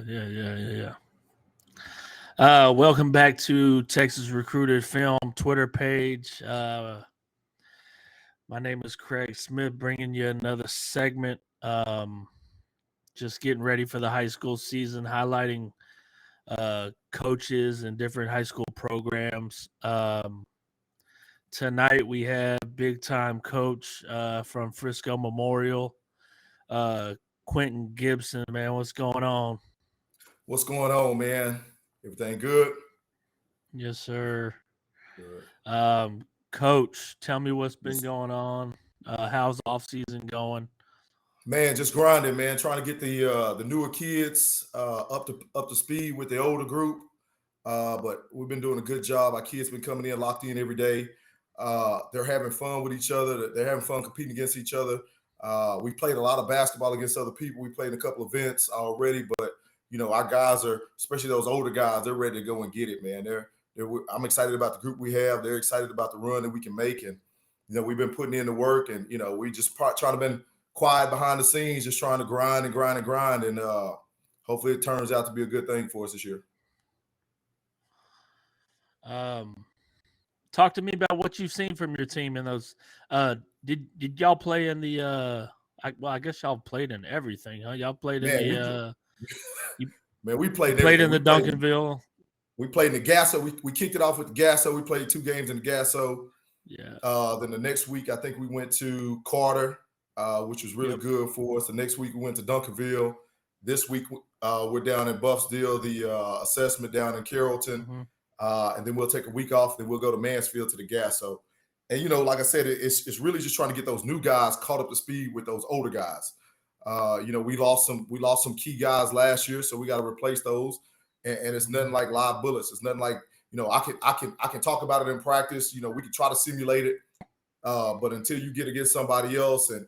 Yeah. Welcome back to Texas Recruited Film Twitter page. My name is Craig Smith, bringing you another segment. Just getting ready for the high school season, highlighting coaches and different high school programs. Tonight we have big time coach from Frisco Memorial, Quentin Gibson. Man, what's going on? What's going on, man? Everything good? Yes, sir. Good. Coach, tell me what's been going on. How's off season going? Man, just grinding, man. Trying to get the newer kids up to speed with the older group. But we've been doing a good job. Our kids been coming in locked in every day. They're having fun with each other. They're having fun competing against each other. We played a lot of basketball against other people. We played in a couple events already, but our guys are, especially those older guys, they're ready to go and get it, man. I'm excited about the group we have. They're excited about the run that we can make, and we've been putting in the work, and we just trying to been quiet behind the scenes, just trying to grind, and hopefully it turns out to be a good thing for us this year. Talk to me about what you've seen from your team in those. Did y'all play in the? I guess y'all played in everything, huh? Y'all played in the. We played. Played in the Duncanville. We played in the Gasso. We kicked it off with the Gasso. We played 2 games in the Gasso. Yeah. Then the next week, I think we went to Carter, which was really good for us. The next week, we went to Duncanville. This week, we're down in Buffsdale, the assessment down in Carrollton. Mm-hmm. And then we'll take a week off. Then we'll go to Mansfield to the Gasso. And, like I said, it's really just trying to get those new guys caught up to speed with those older guys. We lost some key guys last year, so we got to replace those. And it's nothing like live bullets. It's nothing like, I can talk about it in practice. We can try to simulate it. But until you get against somebody else and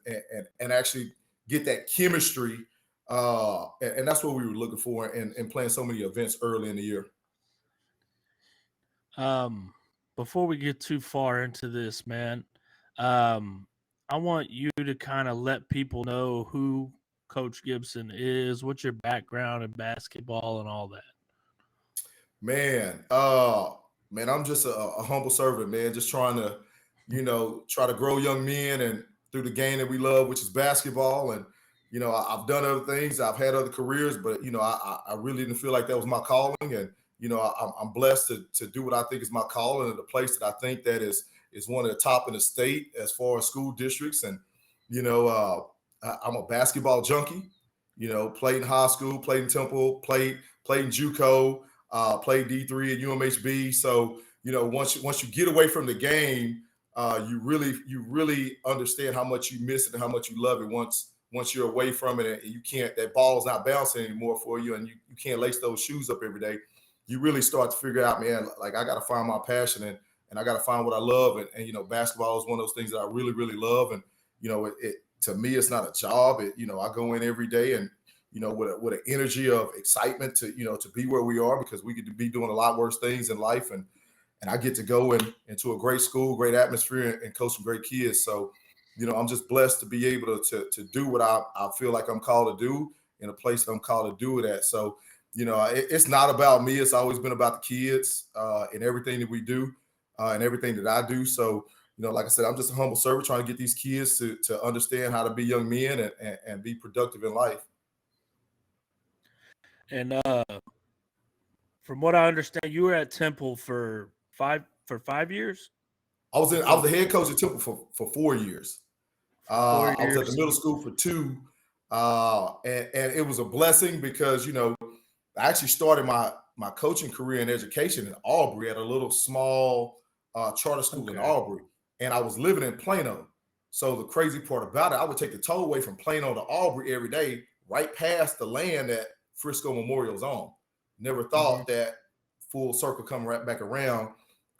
actually get that chemistry, and that's what we were looking for in playing so many events early in the year. Before we get too far into this, man, I want you to kind of let people know who Coach Gibson is, what's your background in basketball and all that. Man, I'm just a humble servant, man. Just trying to, try to grow young men and through the game that we love, which is basketball. And, I've done other things. I've had other careers, but, I really didn't feel like that was my calling. And, I'm blessed to do what I think is my calling in a place that I think that is one of the top in the state as far as school districts. And, I'm a basketball junkie, played in high school, played in Temple, played in JUCO. Played D3 at UMHB. So, once you get away from the game, you really understand how much you miss it and how much you love it once you're away from it and you can't, that ball's not bouncing anymore for you and you can't lace those shoes up every day. You really start to figure out, man, like I got to find my passion and I got to find what I love. And basketball is one of those things that I really, really love. And, it to me, it's not a job. I go in every day and, with an energy of excitement to be where we are because we get to be doing a lot worse things in life. And I get to go into a great school, great atmosphere and coach some great kids. So, I'm just blessed to be able to do what I feel like I'm called to do in a place that I'm called to do it at. So, it's not about me. It's always been about the kids and everything that we do and everything that I do. So, like I said, I'm just a humble servant trying to get these kids to understand how to be young men and be productive in life. And from what I understand, you were at Temple for 5 years. I was the head coach at Temple for 4 years. I was at the middle school for 2, and it was a blessing because I actually started my coaching career in education in Aubrey at a little small charter school in Aubrey, and I was living in Plano. So the crazy part about it, I would take the tollway from Plano to Aubrey every day, right past the land that Frisco Memorial's on. Never thought that full circle coming right back around,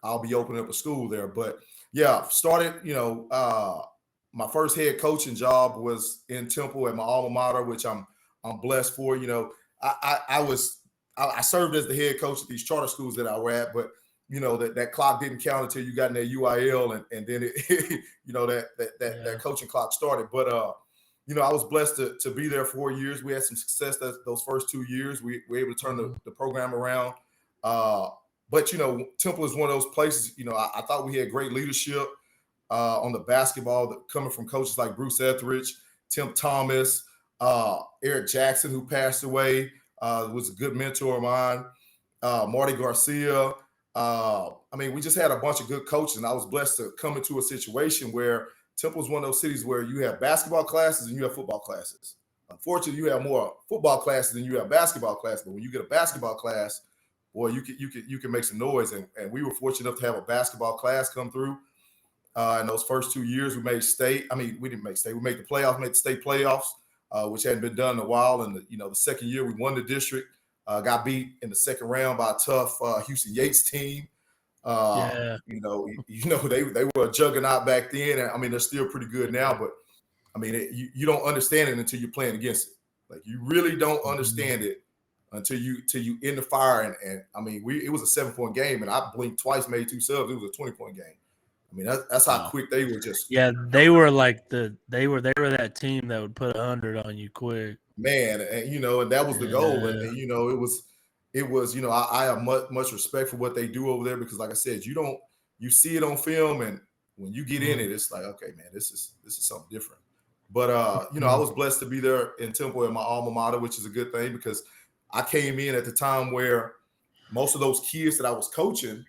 I'll be opening up a school there. But yeah, started, my first head coaching job was in Temple at my alma mater, which I'm blessed for. I served as the head coach at these charter schools that I were at, but that clock didn't count until you got in that UIL and then it, that coaching clock started. But I was blessed to be there 4 years. We had some success those first 2 years. We were able to turn the program around. But Temple is one of those places. I thought we had great leadership on the basketball, coming from coaches like Bruce Etheridge, Tim Thomas, Eric Jackson, who passed away, was a good mentor of mine. Marty Garcia. We just had a bunch of good coaches, and I was blessed to come into a situation where Temple is one of those cities where you have basketball classes and you have football classes. Unfortunately, you have more football classes than you have basketball classes. But when you get a basketball class, boy, you can make some noise. And we were fortunate enough to have a basketball class come through. In those first 2 years, we made state. We didn't make state. We made the playoffs, made the state playoffs, which hadn't been done in a while. And the second year, we won the district. Got beat in the second round by a tough Houston Yates team. Yeah. They were a juggernaut back then, and they're still pretty good now. But you don't understand it until you're playing against it. Like, you really don't understand it until you in the fire. And it was a 7-point game, and I blinked twice, made 2 subs. It was a 20-point game. That's how quick they were. Just they were like they were that team that would put 100 on you quick, man. And that was the goal. And it was I have much respect for what they do over there, because like I said, you see it on film, and when you get in it, it's like, okay, man, this is something different. But I was blessed to be there in Temple at my alma mater, which is a good thing, because I came in at the time where most of those kids that I was coaching,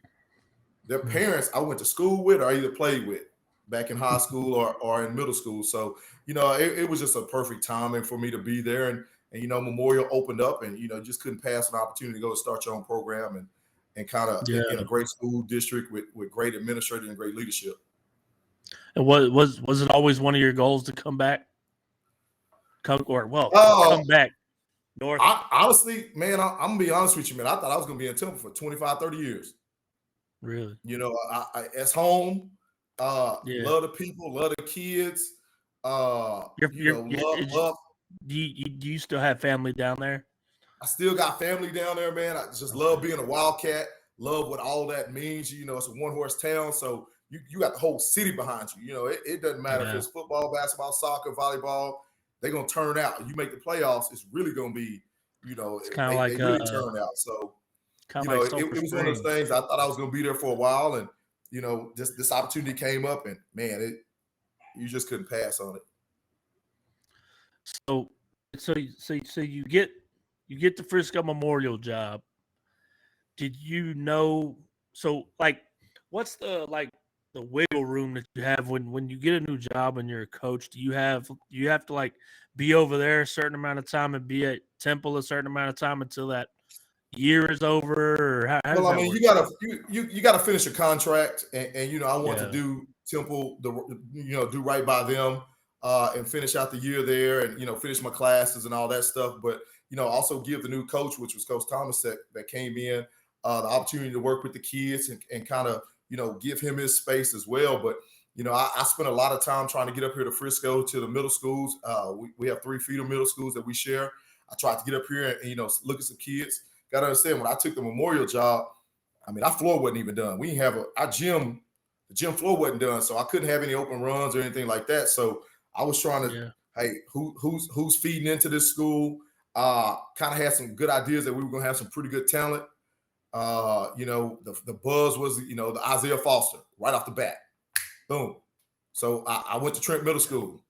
their parents I went to school with or I either played with back in high school or in middle school. So it was just a perfect timing for me to be there. And Memorial opened up, and just couldn't pass an opportunity to go start your own program and kind of in a great school district with great administrators and great leadership. And was it always one of your goals to come back? Come back north? Honestly, man, I'm gonna be honest with you, man. I thought I was gonna be in Temple for 25, 30 years. Really? It's home. Love the people, love the kids. Love. Do you still have family down there? I still got family down there, man. I just love being a Wildcat. Love what all that means. It's a one-horse town, so you got the whole city behind you. It doesn't matter if it's football, basketball, soccer, volleyball. They're gonna turn out. You make the playoffs, it's really gonna be, it's kind of they really turn out. So it was one of those things. I thought I was gonna be there for a while, and this opportunity came up, and man, you just couldn't pass on it. So you get the Frisco Memorial job. Did you know? So what's the wiggle room that you have when you get a new job and you're a coach? Do you have to be over there a certain amount of time and be at Temple a certain amount of time until that year is over? Or how does that work? you gotta finish a contract, and I want to do Temple do right by them. And finish out the year there, and finish my classes and all that stuff. But also give the new coach, which was Coach Thomas that came in, the opportunity to work with the kids and kind of give him his space as well. But I spent a lot of time trying to get up here to Frisco to the middle schools. We have 3 feeder middle schools that we share. I tried to get up here and look at some kids. Got to understand, when I took the Memorial job, our floor wasn't even done. We didn't have our gym. The gym floor wasn't done, so I couldn't have any open runs or anything like that. So I was trying to, hey, who's feeding into this school? Kind of had some good ideas that we were going to have some pretty good talent. The buzz was, the Isaiah Foster right off the bat. Boom. So I went to Trent Middle School,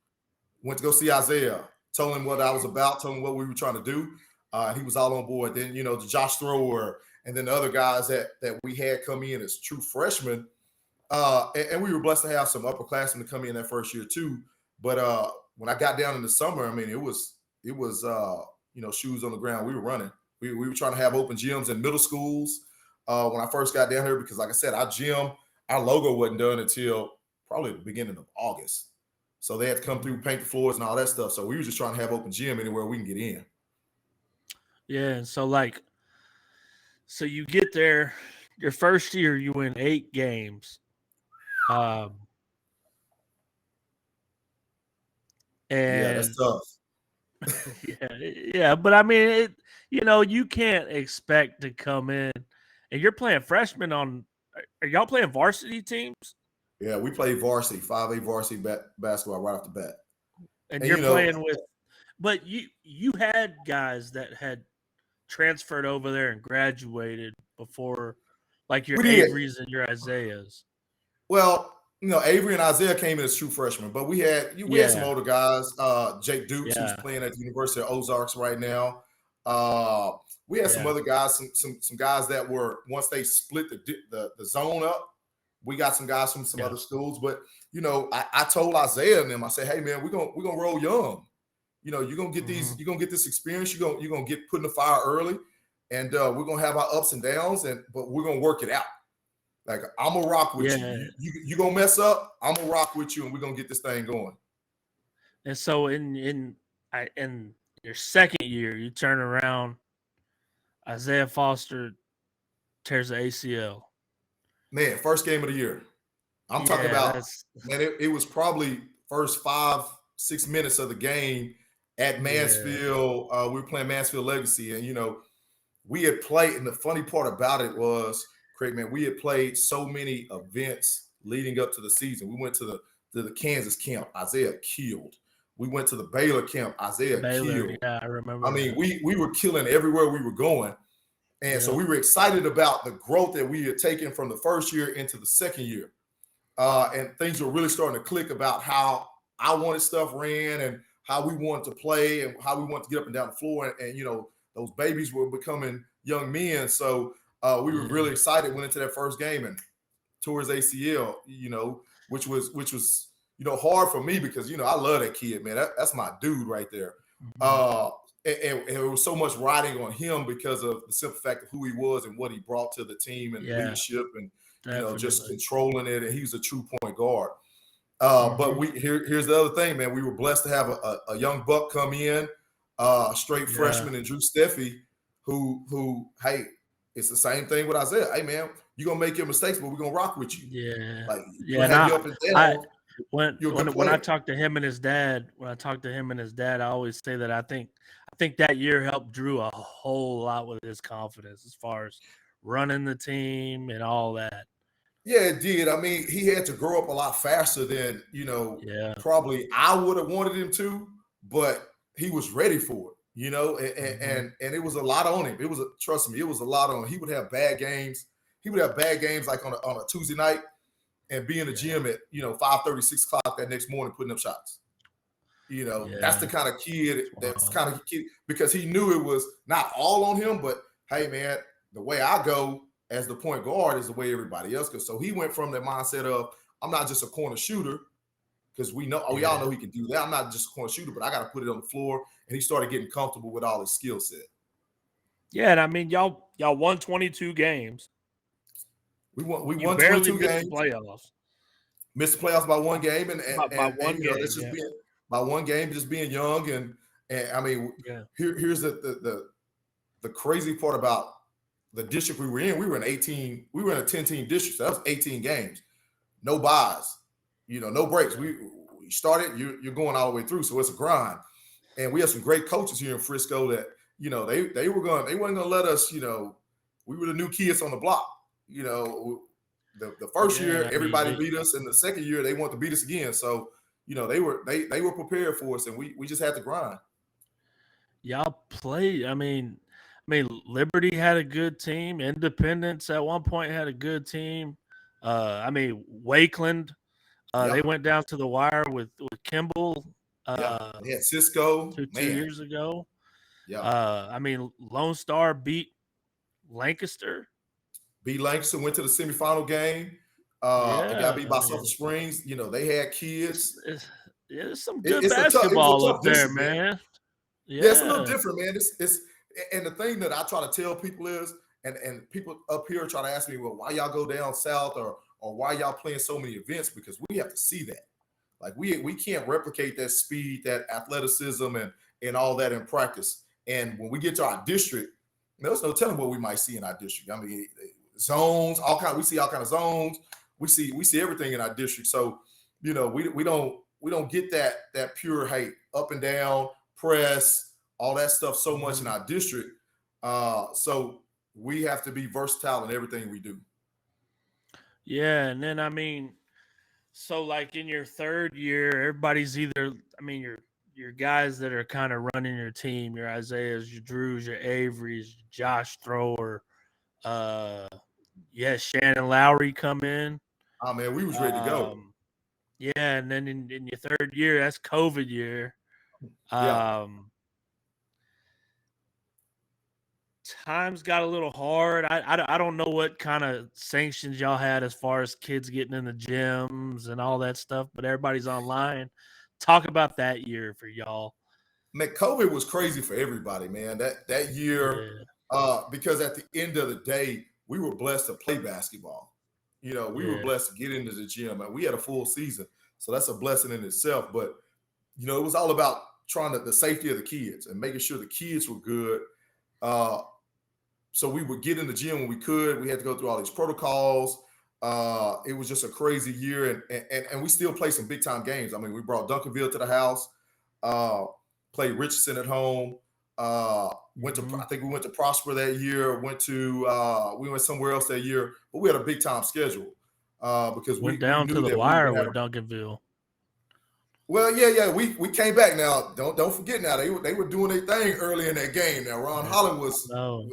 went to go see Isaiah, told him what I was about, told him what we were trying to do. And he was all on board. Then, the Josh Thrower, and then the other guys that we had come in as true freshmen. And we were blessed to have some upperclassmen to come in that first year too. But when I got down in the summer, it was shoes on the ground. We were running. We were trying to have open gyms in middle schools when I first got down here, because like I said, our logo wasn't done until probably the beginning of August. So they had to come through, paint the floors and all that stuff. So we were just trying to have open gym anywhere we can get in. Yeah, and so you get there, your first year you win 8 games. And that's tough. but you can't expect to come in and you're playing freshmen on. Are y'all playing varsity teams? Yeah, we played varsity, 5A varsity basketball right off the bat. And And you're playing with, but you had guys that had transferred over there and graduated before, like your we did. Averys and your Isaiahs. Well, Avery and Isaiah came in as true freshmen, but we had some Yeah, older guys. Jake Dukes, who's yeah, playing at the University of Ozarks right now. Uh, we had some yeah, other guys, some guys that were once they split the zone up. We got some guys from some yeah. other schools, but I told Isaiah and them, I said, hey man, we're gonna roll young. You're gonna get Mm-hmm. you're gonna get this experience. You're gonna get put in the fire early, and we're gonna have our ups and downs, but we're gonna work it out. Like I'm gonna rock with you. Yeah. You gonna mess up. I'm gonna rock with you, and we're gonna get this thing going. And so in your second year, you turn around, Isaiah Foster tears the ACL. Man, first game of the year. I'm talking Yeah, about, that's man. It was probably first 5-6 minutes of the game at yeah, Mansfield. We were playing Mansfield Legacy, and we had played. And the funny part about it was, Craig, man, we had played so many events leading up to the season. We went to the Kansas camp. Isaiah killed. We went to the Baylor camp. Isaiah Baylor. killed. Yeah, I remember I mean, that. we were killing everywhere we were going. And so Yeah, we were excited about the growth that we had taken from the first year into the second year. And things were really starting to click about how I wanted stuff ran and how we wanted to play and how we wanted to get up and down the floor. And those babies were becoming young men. So we were really yeah, excited, went into that first game and tore his ACL, which was hard for me because I love that kid, man. That's my dude right there. mhm. Uh, and it was so much riding on him because of the simple fact of who he was and what he brought to the team and Yeah, leadership and just definitely. controlling it. And he was a true point guard. But Hmm. here's the other thing, man. We were blessed to have a young buck come in, straight Yeah, freshman, and Drew Steffi, who hey, it's the same thing with Isaiah. Hey man, you're gonna make your mistakes, but we're gonna rock with you. yeah, Like we're yeah. gonna And have you up and I down. You're a good when I player. talk to him and his dad, I always say that I think that year helped Drew a whole lot with his confidence as far as running the team and all that. Yeah, it did. I mean, he had to grow up a lot faster than, Yeah. probably I would have wanted him to, but he was ready for it, and, Hmm. and it was a lot on him. Trust me, it was a lot on him. He would have bad games. He would have bad games like on a Tuesday night and be in the Yeah. gym at, 5:30, 6 o'clock that next morning putting up shots. That's the Yeah. kind of kid It's that's wild. kind of kid because he knew it was not all on him, but hey, man, the way I go as the point guard is the way everybody else goes. So he went from that mindset of I'm not just a corner shooter because we all Yeah. know he can do that. I'm not just a corner shooter, but I got to put it on the floor. And he started getting comfortable with all his skill set. Yeah. And I mean, y'all won 22 games. We You won barely 22 missed the games, playoffs missed the playoffs by one game, and by one that's game. just Yeah. being by one game, just being young and I mean, Yeah. here's the crazy part about the district we were in. We were in 18. We were in a 10-team district. So that was 18 games, no buys, no breaks. Yeah. We started. You're going all the way through, so it's a grind. And we have some great coaches here in Frisco that they weren't gonna let us. We were the new kids on the block. You know, the first Yeah. And year I mean, everybody beat us, and the second year they want to beat us again. So they were prepared for us, and we just had to grind. y'all play. Liberty had a good team. Independence at one point had a good team. I mean, Wakeland. They Yep, went down to the wire with Kimball yep. uh, They had Cisco, two man. years ago. Yep. I mean, Lone Star beat Lancaster. B. Langston went to the semifinal game. It got Yeah, beat I by Sulphur mean, Springs. They had it's, kids. it's, yeah, there's some good It was a basketball up tough there, district, man. man. Yeah, it's a little Yeah. different, man. It's and the thing that I try to tell people is, and people up here try to ask me, well, why y'all go down south or why y'all playing so many events? Because we have to see that. Like we can't replicate that speed, that athleticism, and all that in practice. And when we get to our district, there's no telling what we might see in our district. I mean, zones, we see all kind of zones. We see everything in our district. So, we don't get that pure height up and down press, all that stuff so much in Mhm. our district. So we have to be versatile in everything we do. Yeah, and then so like in your third year, everybody's either your guys that are kind of running your team, your Isaiahs, your Drews, your Averys, Josh Thrower, uh, Shannon Lowry come in. Oh man, we was ready to go. Yeah, and then in your third year, that's COVID year. Yeah. Times got a little hard. I don't know what kind of sanctions y'all had as far as kids getting in the gyms and all that stuff, but everybody's online. Talk about that year for y'all. Man, COVID was crazy for everybody, man. That year, because at the end of the day, we were blessed to play basketball. You know, we were blessed to get into the gym, and we had a full season, so that's a blessing in itself. But you know, it was all about trying the safety of the kids and making sure the kids were good. So we would get in the gym when we could. We had to go through all these protocols. It was just a crazy year, and we still play some big time games. I mean, we brought Duncanville to the house, played Richardson at home. Went to I think we went to Prosper that year. We went somewhere else that year, but we had a big time schedule because went we down knew to the that we wire would have. with Duncanville. Well, yeah, we came back. Now, don't forget. Now they were doing their thing early in that game. Now Ron Holland was all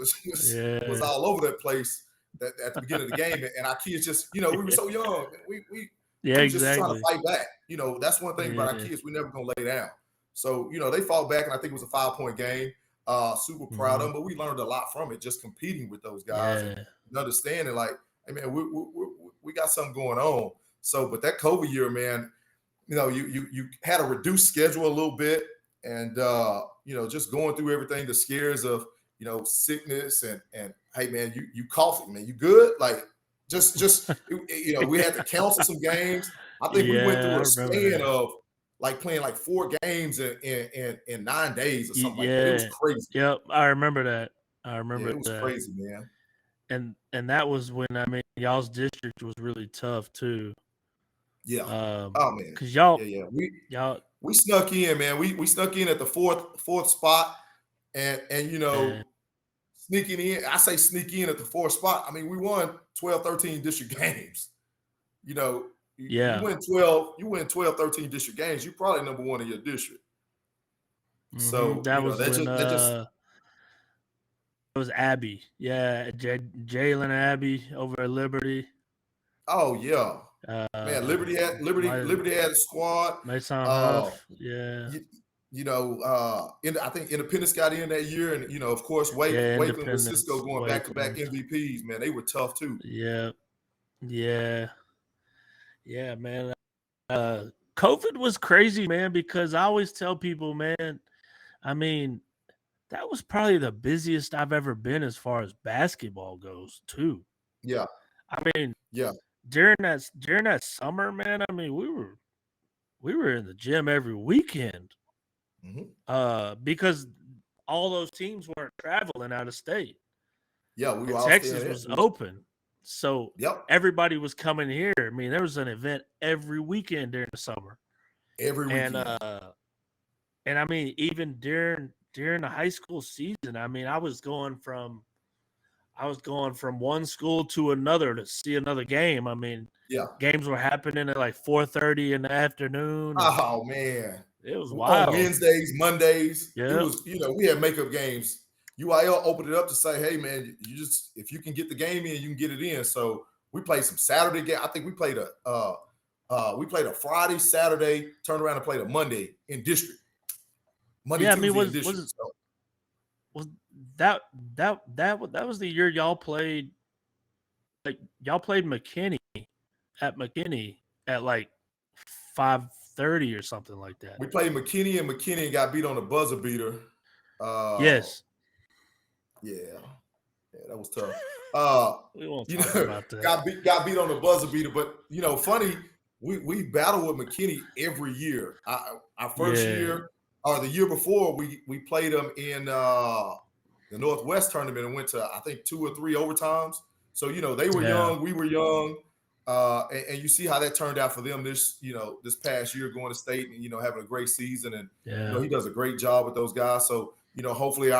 over that place at the beginning of the game, and our kids just, you know, we were so young. We were just trying to fight back. You know, that's one thing about our kids. We're never gonna lay down. So you know, they fought back, and I think it was a 5-point game. Super proud of them, but we learned a lot from it, just competing with those guys and understanding, like, hey man, we got something going on. So, but that COVID year, man. You know, you had a reduced schedule a little bit, and you know, just going through everything, the scares of, you know, sickness and hey man, you coughing, man, you good? Like just you know, we had to cancel some games. I think we went through a span of like playing like 4 games in 9 days or something like that. It was crazy. Yep, I remember that. I remember it was that. crazy, man. And that was when, I mean, y'all's district was really tough too. Yeah. Oh man. Because y'all we snuck in, man. We snuck in at the fourth spot, and you know, sneaking in. I say sneak in at the 4th spot. I mean, we won 12, 13 district games. You know, you win 12, 13 district games. You're probably number 1 in your district. So that you know, was when it was Abby. Yeah, Jalen Abby over at Liberty. Oh yeah. Man, Liberty had a squad. Mason Huff, You know, I think Independence got in that year, and you know, of course, Wakeland with Cisco going back-to-back MVPs. Man, they were tough too. Yeah, man. COVID was crazy, man, because I always tell people, man, I mean, that was probably the busiest I've ever been as far as basketball goes, too. Yeah. I mean, yeah. During that summer, man, I mean, we were in the gym every weekend. Because all those teams weren't traveling out of state. Yeah, we were all Texas was open. So everybody was coming here. I mean, there was an event every weekend during the summer. Every weekend. And I mean, even during the high school season, I mean, I was going from one school to another to see another game. I mean, games were happening at like 4:30 in the afternoon. Oh man, it was wild. On Wednesdays, Mondays, it was, you know, we had makeup games. UIL opened it up to say, hey man, you just, if you can get the game in, you can get it in. So we played some Saturday game. I think we played a Friday, Saturday, turned around and played a Monday in district. Tuesday in district. Was that was the year y'all played? Like y'all played McKinney at like 5:30 or something like that. We played McKinney, and McKinney got beat on the buzzer beater. Yes. Yeah, that was tough. We won't talk about that. Got beat on the buzzer beater, but you know, funny, we battle with McKinney every year. Our first year, or the year before, we played them in the Northwest tournament and went to, I think, 2 or 3 overtimes. So you know, they were young, we were young. And you see how that turned out for them this past year, going to state and, you know, having a great season. And you know, he does a great job with those guys. So, you know, hopefully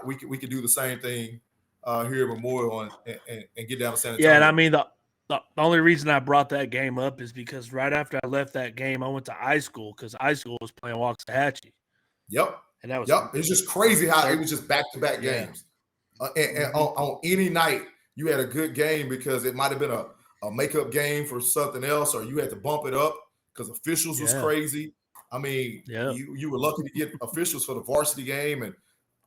we can do the same thing here at Memorial and get down to San Antonio. Yeah, and I mean, the only reason I brought that game up is because right after I left that game, I went to high school because high school was playing Waxahachie. Yep. and that was Yep. It's just crazy how it was just back-to-back yeah. games. And on any night, you had a good game because it might have been a makeup game for something else, or you had to bump it up because officials was Yeah. crazy. I mean, Yeah. you were lucky to get officials for the varsity game and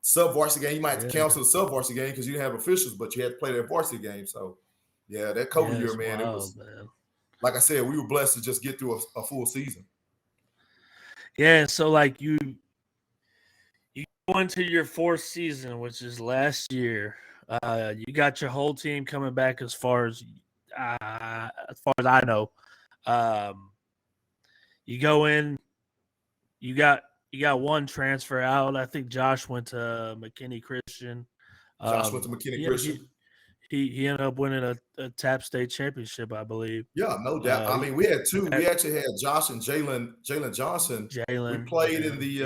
sub-varsity game. You might have to cancel the sub-varsity game because you didn't have officials, but you had to play that varsity game. So, yeah, that COVID year, man, it was, man. like I said, we were blessed to just get through a full season. Yeah, so like you go into your fourth season, which is last year. You got your whole team coming back as far as I know. You go in, you got one transfer out. I think Josh went to McKinney Christian. Josh went to McKinney He Christian. he ended up winning a TAP state championship, I believe. Yeah, no doubt. I mean, we had two. We actually had Josh and Jalen Johnson. We played in the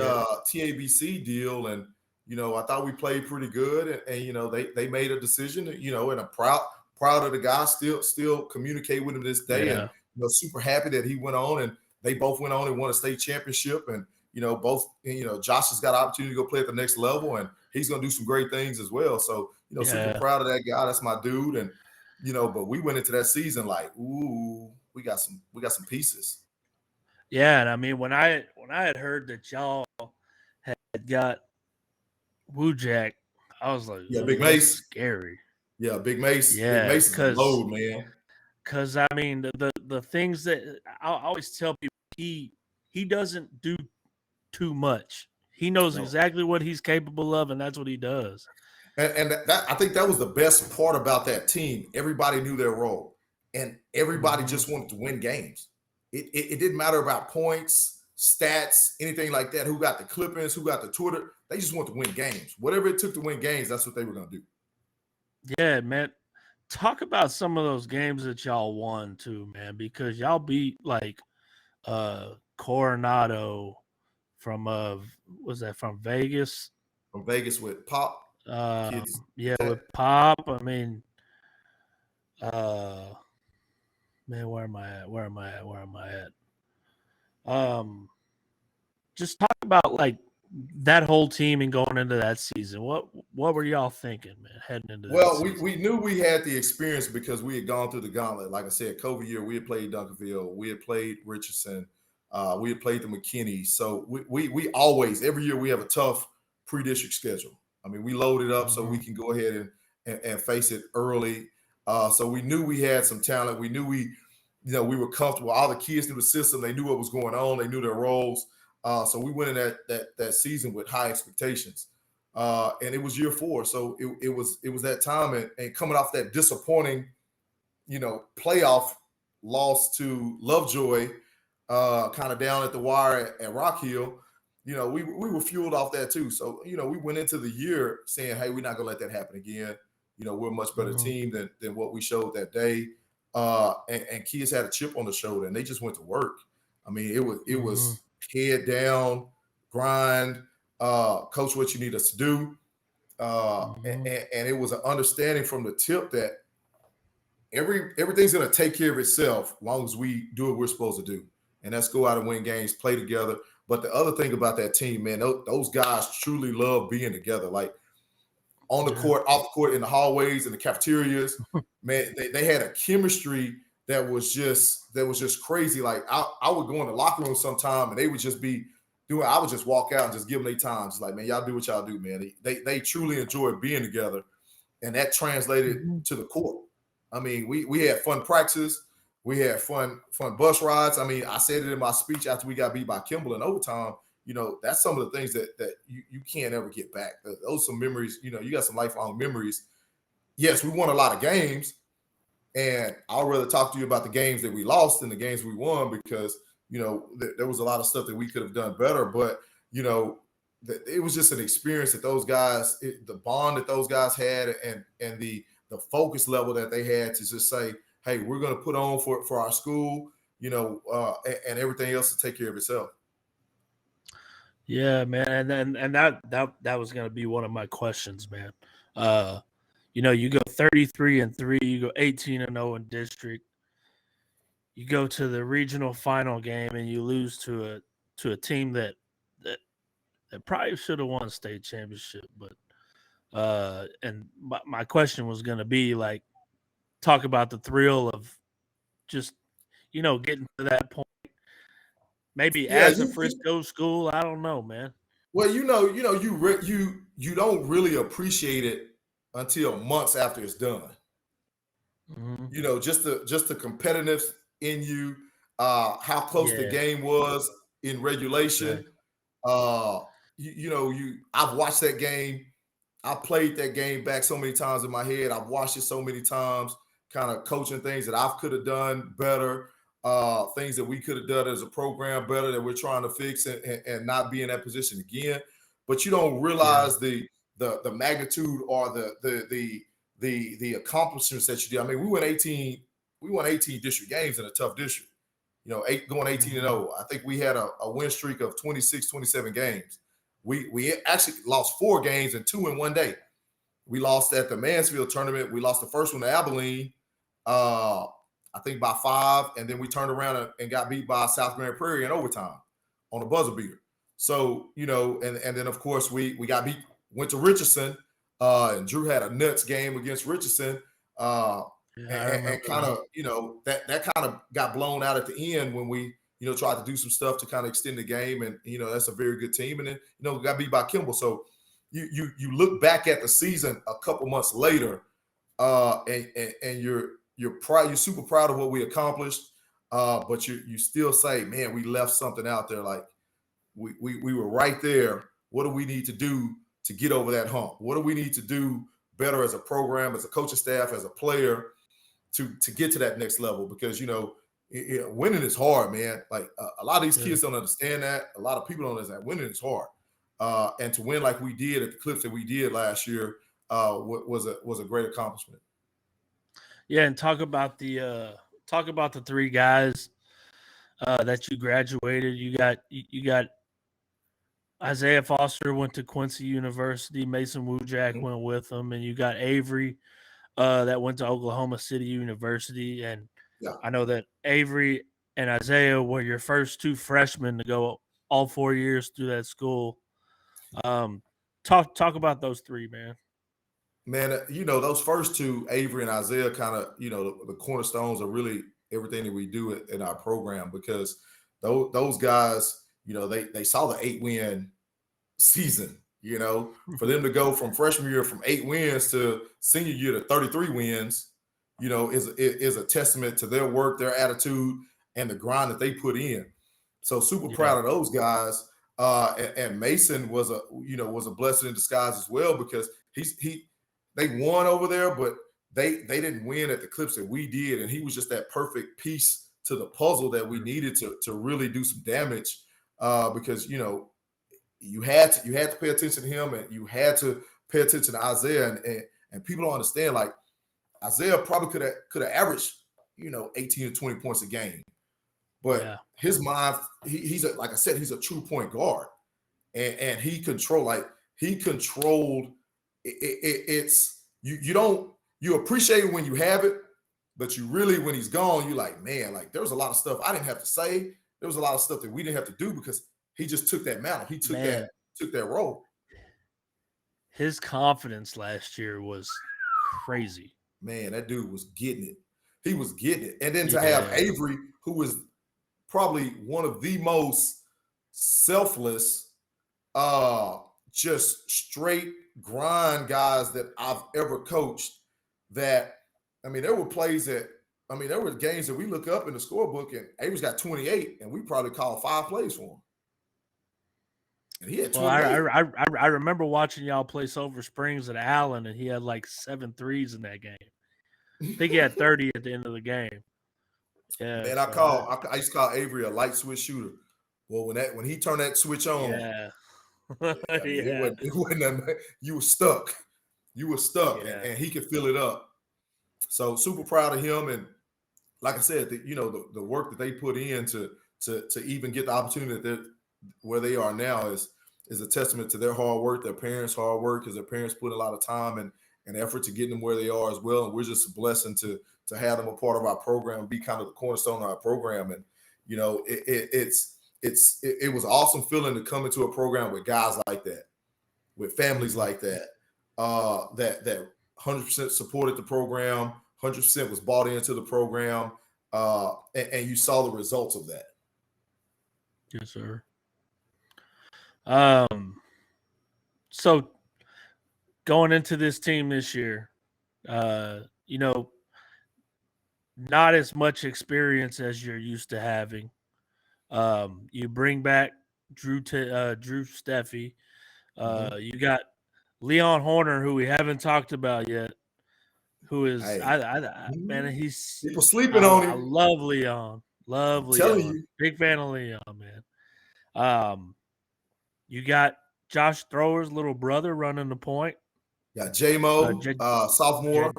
TABC deal, and I thought we played pretty good. And they made a decision. And I'm proud of the guy. Still communicate with him this day, and super happy that he went on, and they both went on and won a state championship. And both. Josh has got an opportunity to go play at the next level, and he's going to do some great things as well. So super proud of that guy. That's my dude, and. But we went into that season like, ooh, we got some pieces. Yeah, and I mean when I had heard that y'all had got Wujak, I was like, yeah, Big Mace, scary. Yeah, Big Mace. Yeah, Big Mace is a load, man. Because I mean the things that I always tell people, he doesn't do too much. He knows exactly what he's capable of, and that's what he does. And that I think that was the best part about that team. Everybody knew their role, and everybody just wanted to win games. It didn't matter about points, stats, anything like that. Who got the clippings? Who got the Twitter? They just wanted to win games. Whatever it took to win games, that's what they were going to do. Yeah, man. Talk about some of those games that y'all won too, man, because y'all beat like Coronado from was that from Vegas? From Vegas with Pop. Kids. Yeah, with Pop. I mean, man, where am I at? Just talk about like that whole team and going into that season. What were y'all thinking, man, heading into that season? We knew we had the experience because we had gone through the gauntlet. Like I said, COVID year, we had played Duncanville, we had played Richardson, we had played the McKinney. So we always, every year we have a tough pre-district schedule. I mean, we load it up so we can go ahead and face it early. So we knew we had some talent. We knew we were comfortable. All the kids knew the system. They knew what was going on. They knew their roles. So we went in that season with high expectations. And it was year 4. So it was that time and coming off that disappointing, playoff loss to Lovejoy, kind of down at the wire at Rock Hill, we were fueled off that too. So, we went into the year saying, hey, we're not going to let that happen again. We're a much better team than what we showed that day. And kids had a chip on the shoulder and they just went to work. I mean, it was head down, grind, coach, what you need us to do. And it was an understanding from the tip that everything's going to take care of itself as long as we do what we're supposed to do. And that's go out and win games, play together. But the other thing about that team, man, those guys truly love being together. Like on the court, off the court, in the hallways, in the cafeterias, man, they had a chemistry that was just crazy. Like I would go in the locker room sometime and they would just be doing, I would just walk out and just give them their time. Just like, man, y'all do what y'all do, man. They truly enjoy being together. And that translated to the court. I mean, we had fun practices. We had fun bus rides. I mean, I said it in my speech after we got beat by Kimball in overtime. That's some of the things that you can't ever get back. Those are some memories. You got some lifelong memories. Yes, we won a lot of games, and I'd rather talk to you about the games that we lost than the games we won because there was a lot of stuff that we could have done better. But it was just an experience that those guys, the bond that those guys had, and the focus level that they had to just say, hey, we're going to put on for our school, and everything else to take care of itself. Yeah, man, and that was going to be one of my questions, man. You go 33-3, you go 18-0 in district. You go to the regional final game and you lose to a team that They probably should have won a state championship, but and my question was going to be like, talk about the thrill of just getting to that point. Maybe Yeah, as a Frisco school, I don't know, man. well, you don't really appreciate it until months after it's done. Mm-hmm. Just the competitiveness in you, how close the Yeah, game was in regulation. exactly. I've watched that game. I played that game back so many times in my head. I've watched it so many times, kind of coaching things that I could have done better, things that we could have done as a program better that we're trying to fix and not be in that position again. But you don't Yeah. realize the magnitude or the accomplishments that you did. I mean, we won 18 district games in a tough district. Going 18 and Mm-hmm. 0. I think we had a win streak of 26, 27 games. We actually lost 4 games and 2 in one day. We lost at the Mansfield tournament. We lost the first one to Abilene, I think by 5, and then we turned around and got beat by South Grand Prairie in overtime on a buzzer beater. So, and then of course we got beat, went to Richardson, and Drew had a nuts game against Richardson. Yeah, I And remember kind that. of, that kind of got blown out at the end when we, tried to do some stuff to kind of extend the game. And, that's a very good team. And then, we got beat by Kimball. So you look back at the season a couple months later, and you're super proud of what we accomplished. But you still say, man, we left something out there. Like we were right there. What do we need to do to get over that hump? What do we need to do better as a program, as a coaching staff, as a player to get to that next level? Because winning is hard, man. Like a lot of these Yeah. kids don't understand that. A lot of people don't understand winning is hard. And to win like we did at the clips that we did last year was a great accomplishment. Yeah, and talk about the 3 guys that you graduated. You got Isaiah Foster went to Quincy University. Mason Wujak Mhm. went with him, and you got Avery that went to Oklahoma City University. And Yeah. I know that Avery and Isaiah were your first 2 freshmen to go all 4 years through that school. Talk about those 3, man. Man, those first 2, Avery and Isaiah, kind of, the cornerstones of really everything that we do in our program, because those guys, they saw the 8-win season. For them to go from freshman year from 8 wins to senior year to 33 wins, is a testament to their work, their attitude, and the grind that they put in. So super Yeah, proud of those guys. And Mason was a blessing in disguise as well, because they won over there, but they didn't win at the clips that we did, and he was just that perfect piece to the puzzle that we needed to really do some damage. Because you had to pay attention to him, and you had to pay attention to Isaiah, and people don't understand, like, Isaiah probably could have averaged 18 to 20 points a game, but yeah, his mind, he's like I said, he's a true point guard, and he controlled it's you appreciate it when you have it, but you really, when he's gone, you like, man, like, there was a lot of stuff I didn't have to say. There was a lot of stuff that we didn't have to do, because he just took that mantle. He man. took that role. His confidence last year was crazy. Man, that dude was getting it. He was getting it. And then to have Yeah, Avery, who was probably one of the most selfless, just straight grind guys that I've ever coached. That, I mean, there were games that we look up in the scorebook and Avery's got 28, and we probably called 5 plays for him. And he had well, I 28. I I, I remember watching y'all play Silver Springs at Allen, and he had like 7 threes in that game. I think he had 30 at the end of the game. Yeah, Man, so I used to call Avery a light switch shooter. Well, when he turned that switch on, yeah, I mean, yeah, it wasn't that, you were stuck. You were stuck, yeah, and he could fill it up. So super proud of him. And like I said, the work that they put in to even get the opportunity that where they are now is a testament to their hard work, their parents' hard work, because their parents put a lot of time and effort to getting them where they are as well. And we're just a blessing to have them a part of our program, be kind of the cornerstone of our program. And it's it was an awesome feeling to come into a program with guys like that, with families like that, that 100% supported the program, 100% was bought into the program, and you saw the results of that. Yes, sir. So going into this team this year, you know, not as much experience as you're used to having. You bring back Drew Steffi. You got Leon Horner, who we haven't talked about yet. Who is Hey, man? He's people sleeping on I him. love Leon. Love I'm telling Leon. you. Big fan of Leon, man. You got Josh Thrower's little brother running the point. Yeah, J-Mo, J- sophomore,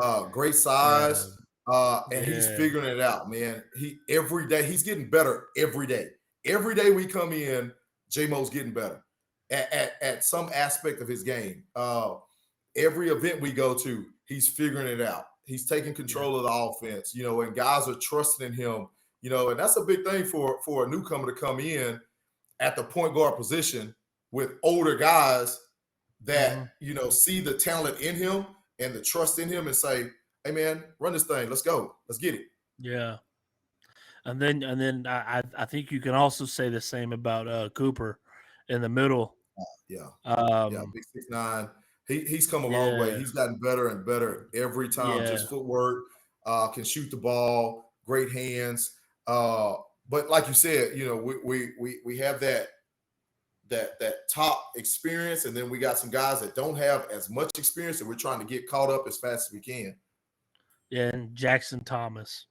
J- great yeah, size, and he's yeah, figuring it out, man. Every day he's getting better every day. Every day we come in, J-Mo's getting better at some aspect of his game. Every event we go to, he's figuring it out. He's taking control of the offense, and guys are trusting in him, and that's a big thing for a newcomer to come in at the point guard position with older guys that see the talent in him and the trust in him and say, "Hey, man, run this thing. Let's go. Let's get it." yeah. And then I think you can also say the same about Cooper in the middle. Yeah, Um, big 6'9". He's come a long way. yeah, He's gotten better and better every time. yeah, Just footwork, can shoot the ball, great hands. But like you said, we have that top experience, and then we got some guys that don't have as much experience, and we're trying to get caught up as fast as we can. yeah. And Jackson Thomas,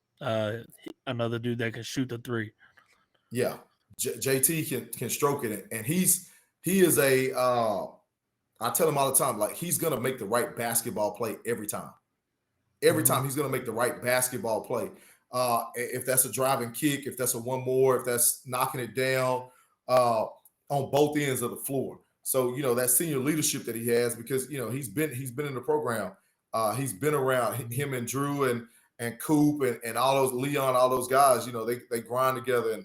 another dude that can shoot the three. Yeah, JT can stroke it, and he is a. I tell him all the time, like, he's gonna make the right basketball play every time. Every time he's gonna make the right basketball play. If that's a driving kick, if that's a one more, if that's knocking it down, on both ends of the floor. So that senior leadership that he has, because he's been in the program. He's been around him and Drew and Coop and all those Leon, all those guys. They grind together and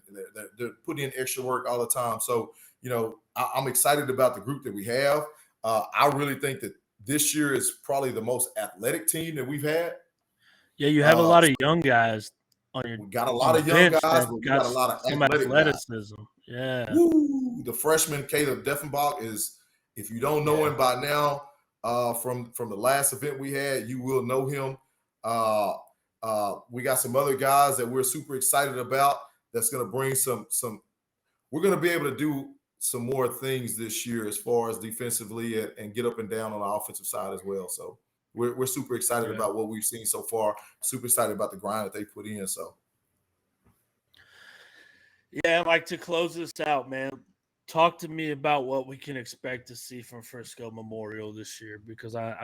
they're putting in extra work all the time. So I'm excited about the group that we have. I really think that this year is probably the most athletic team that we've had. Yeah, you have a lot of young guys We got a on lot the of young bench guys, that but we got got a lot of some athletic guys. athleticism. Yeah. Woo! The freshman Caleb Deffenbach is, if you don't know him by now, from the last event we had, you will know him. We got some other guys that we're super excited about. That's going to bring some. We're going to be able to do some more things this year as far as defensively and get up and down on the offensive side as well. So we're super excited about what we've seen so far. Super excited about the grind that they put in. So. Yeah, I'd like to close this out, man. Talk to me about what we can expect to see from Frisco Memorial this year, because I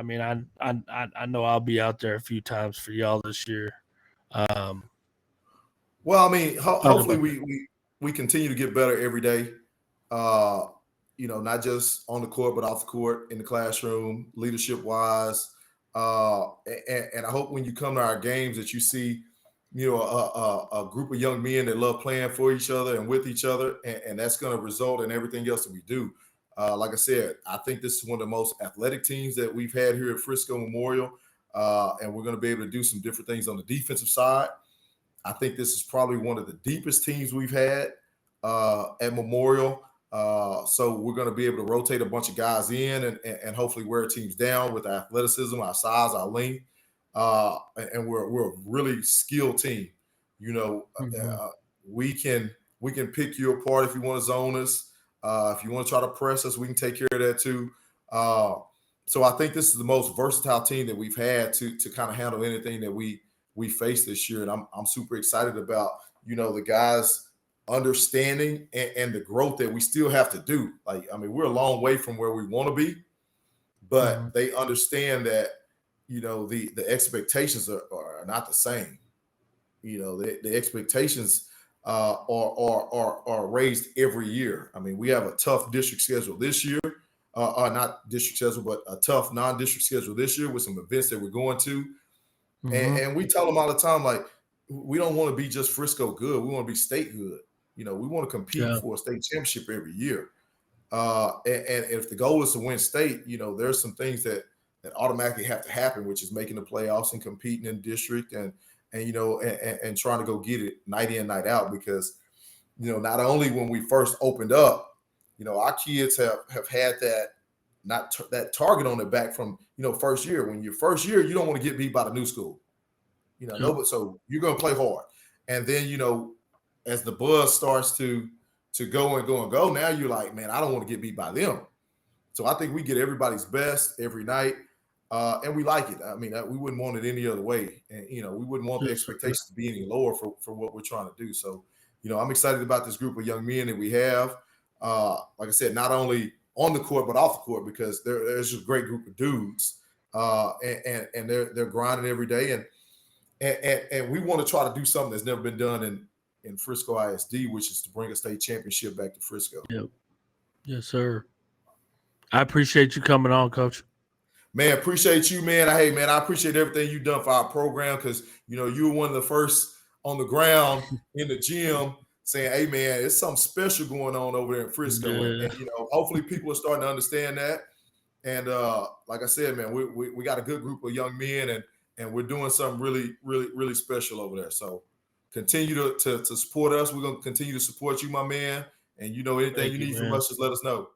know I'll be out there a few times for y'all this year. Well, I mean, hopefully we continue to get better every day. Not just on the court, but off the court, in the classroom, leadership wise. And I hope when you come to our games that you see, a group of young men that love playing for each other and with each other, and that's going to result in everything else that we do. Like I said, I think this is one of the most athletic teams that we've had here at Frisco Memorial, and we're going to be able to do some different things on the defensive side. I think this is probably one of the deepest teams we've had at Memorial. So we're going to be able to rotate a bunch of guys in and hopefully wear teams down with our athleticism, our size, our length. And we're a really skilled team. We can pick you apart if you want to zone us. If you want to try to press us, we can take care of that too. So I think this is the most versatile team that we've had to kind of handle anything that we face this year. And I'm super excited about, the guys understanding and the growth that we still have to do. We're a long way from where we want to be, but they understand that, the expectations are not the same. The expectations are raised every year. We have a tough district schedule this year, not district schedule, but a tough non-district schedule this year with some events that we're going to. And we tell them all the time, like, we don't want to be just Frisco good. We want to be state good. We want to compete Yeah. for a state championship every year. And if the goal is to win state, there's some things that automatically have to happen, which is making the playoffs and competing in district and trying to go get it night in, night out. Because not only when we first opened up, our kids have had that target on their back from first year. When you're first year, you don't want to get beat by the new school. Yep. So you're gonna play hard, and then as the buzz starts to go and go and go, now you're like, man, I don't want to get beat by them. So I think we get everybody's best every night, and we like it. I mean, we wouldn't want it any other way, and we wouldn't want the Yes, sir. expectations to be any lower for what we're trying to do. So, I'm excited about this group of young men that we have. Like I said, not only on the court but off the court, because there's just a great group of dudes, and they're grinding every day, and we want to try to do something that's never been done in Frisco ISD, which is to bring a state championship back to Frisco. Yep. Yes, sir. I appreciate you coming on, Coach. Man, appreciate you, man. Hey, man, I appreciate everything you've done for our program, because you were one of the first on the ground in the gym saying, hey, man, it's something special going on over there in Frisco. Yeah. And hopefully people are starting to understand that. And like I said, man, we got a good group of young men, and we're doing something really, really, really special over there. So continue to support us. We're going to continue to support you, my man. And anything Thank you you, need from man. us, just let us know.